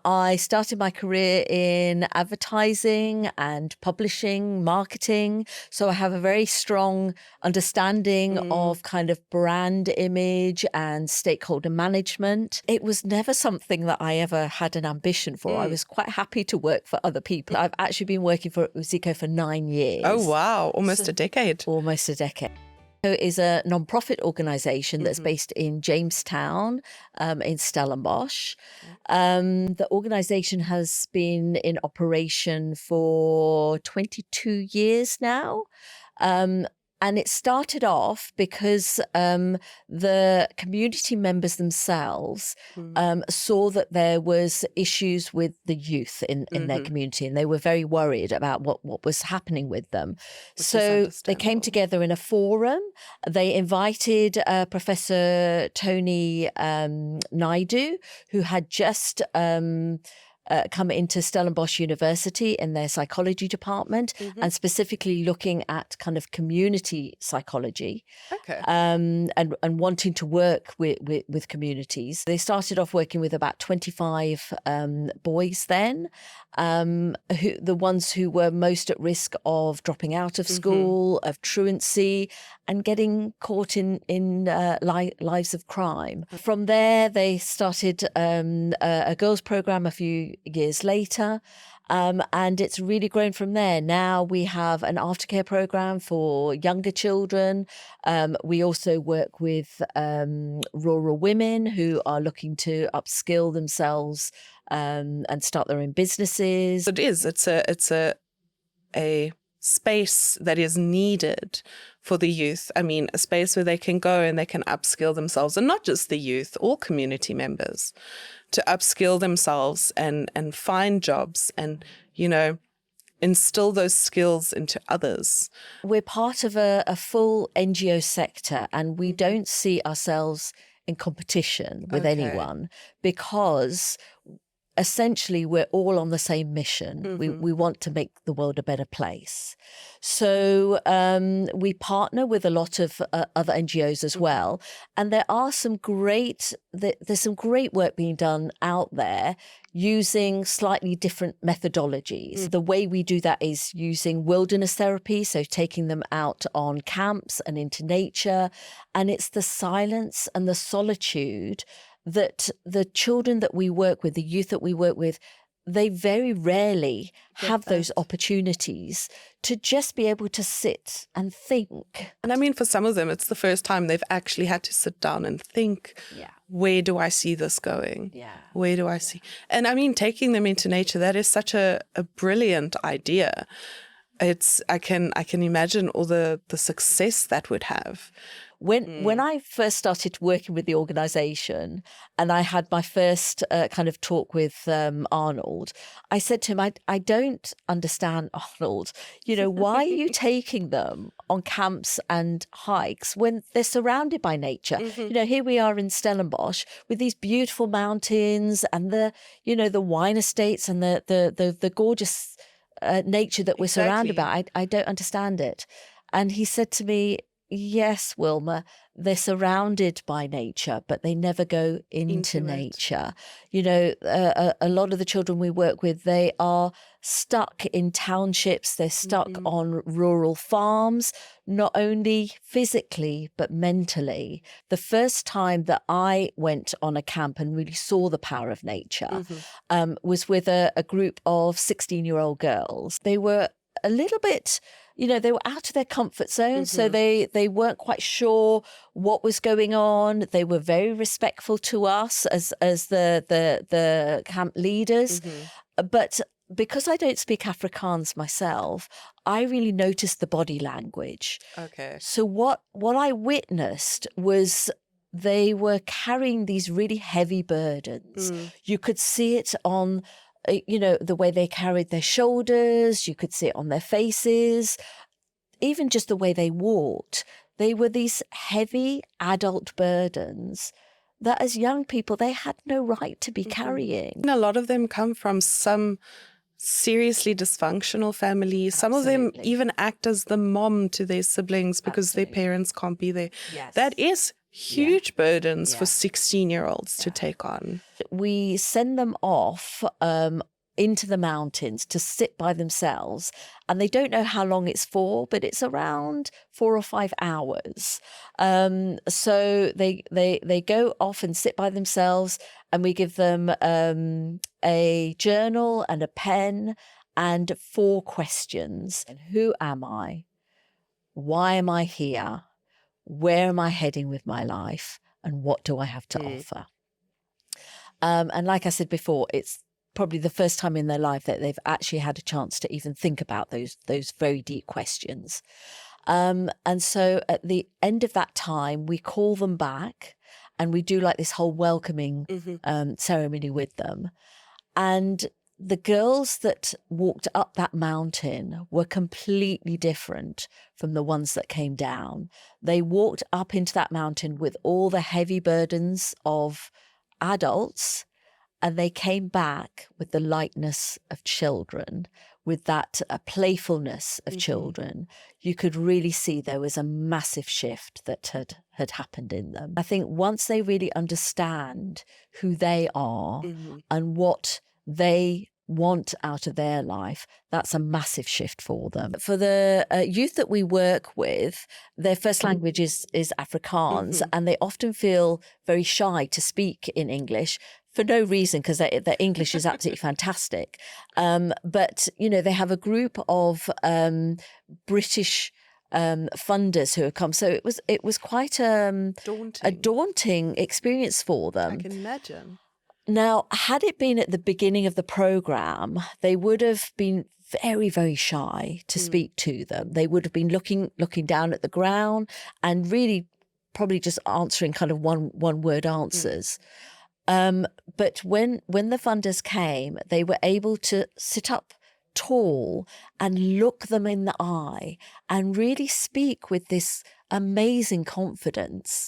I started my career in advertising and publishing, marketing. So I have a very strong understanding of kind of brand image and stakeholder management. It was never something that I ever had an ambition for. I was quite happy to work for other people. I've actually been working for Usiko for 9 years. Oh, wow. Almost a decade. Almost a decade. It is a non-profit organisation that's based in Jamestown, in Stellenbosch. The organisation has been in operation for 22 years now. And it started off because the community members themselves saw that there was issues with the youth in their community, and they were very worried about what was happening with them. So they came together in a forum. They invited Professor Tony Naidu, who had just come into Stellenbosch University in their psychology department, and specifically looking at kind of community psychology, and wanting to work with communities. They started off working with about 25 boys then, the ones who were most at risk of dropping out of school, of truancy, and getting caught in lives of crime. From there, they started a girls' program a few years later, and it's really grown from there. Now we have an aftercare program for younger children. We also work with rural women who are looking to upskill themselves and start their own businesses. It is. It's a space that is needed for the youth. I mean, a space where they can go and they can upskill themselves, and not just the youth, all community members, to upskill themselves and find jobs and, you know, instill those skills into others. We're part of a full NGO sector, and we don't see ourselves in competition with anyone, because essentially we're all on the same mission. We want to make the world a better place. So we partner with a lot of other NGOs as well. And there are there's some great work being done out there using slightly different methodologies. The way we do that is using wilderness therapy, so taking them out on camps and into nature. And it's the silence and the solitude that the children that we work with, the youth that we work with, they very rarely have those opportunities to just be able to sit and think. And I mean, for some of them, it's the first time they've actually had to sit down and think, where do I see this going? Where do I see? And I mean, taking them into nature, that is such a brilliant idea. I can imagine all the success that would have. When I first started working with the organisation, and I had my first kind of talk with Arnold, I said to him, I don't understand, Arnold, you know, why are you taking them on camps and hikes when they're surrounded by nature? You know, here we are in Stellenbosch with these beautiful mountains and the wine estates and the gorgeous nature that we're surrounded by. I don't understand it. And he said to me, yes, Wilma, they're surrounded by nature, but they never go into nature. You know, a lot of the children we work with, they are stuck in townships. They're stuck on rural farms, not only physically, but mentally. The first time that I went on a camp and really saw the power of nature was with a group of 16-year-old girls. They were a little bit, you know, they were out of their comfort zone. So they weren't quite sure what was going on. They were very respectful to us as the camp leaders. But because I don't speak Afrikaans myself, I really noticed the body language. So what I witnessed was they were carrying these really heavy burdens. You could see it on, you know, the way they carried their shoulders. You could see it on their faces, even just the way they walked. They were these heavy adult burdens that as young people, they had no right to be carrying. And a lot of them come from some seriously dysfunctional families. Some of them even act as the mom to their siblings because their parents can't be there. That is huge burdens for Yeah. 16-year-olds to take on. We send them off into the mountains to sit by themselves, and they don't know how long it's for, but it's around 4 or 5 hours. So they go off and sit by themselves, and we give them a journal and a pen and 4 questions. And who am I? Why am I here? Where am I heading with my life? And what do I have to offer? And like I said before, it's probably the first time in their life that they've actually had a chance to even think about those very deep questions. And so at the end of that time, we call them back and we do like this whole welcoming ceremony with them. And the girls that walked up that mountain were completely different from the ones that came down. They walked up into that mountain with all the heavy burdens of adults, and they came back with the lightness of children, with that playfulness of children. You could really see there was a massive shift that had happened in them. I think once they really understand who they are and what they want out of their life, that's a massive shift for them. For the youth that we work with, their first language is Afrikaans, and they often feel very shy to speak in English for no reason, because their English is absolutely fantastic. But, you know, they have a group of British funders who have come. So it was quite a daunting experience for them. I can imagine. Now, had it been at the beginning of the program, they would have been very, very shy to speak to them. They would have been looking down at the ground and really probably just answering kind of one word answers. But when the funders came, they were able to sit up tall and look them in the eye and really speak with this amazing confidence.